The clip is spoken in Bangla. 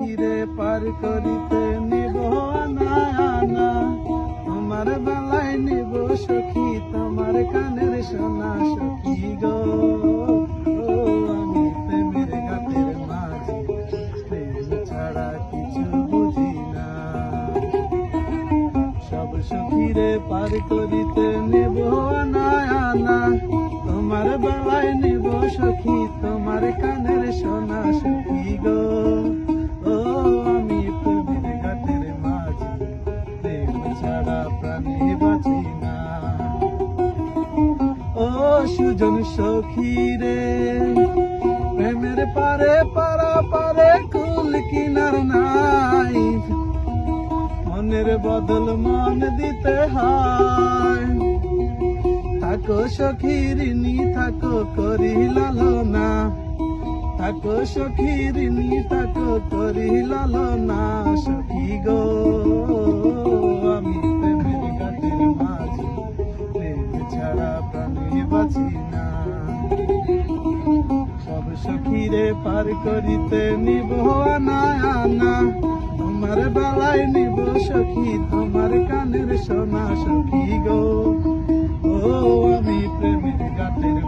সখীরে পার করিতে নিব আনা আনা, তোমার বেলায় নিব সখী তোমার কানের সোনা সখী গো। আমি প্রেমের ঘাটের মাঝি, প্রেম ছাড়া কিছু বুঝি না। সব সখীরে পার করিতে নেব আনা আনা, তোমার বেলায় নেব সখী তোমার কানের সোনা সখী গো। আমি প্রেমের ঘাটের মাঝি, প্রেম ছাড়া প্রাণে বাঁচি না। ও সুজন সখীরে প্রেমের পারে পারা পারে কুল কিনার নাই, মনের বদল মন দিতে হয়। থাকো সখীরিনী থাকো করি লালনা, থাকো সখীরিনী থাকো করি লালনা সখী গো। আমি প্রেমের ঘাটের মাঝি, প্রেম ছাড়া প্রাণে বাঁচি না। সব সখীরে পার করিতে নিব আনা আনা, তোমার বেলায় নিব সখী তোমার কানের সোনা সখী গো। আমি প্রেমের ঘাটের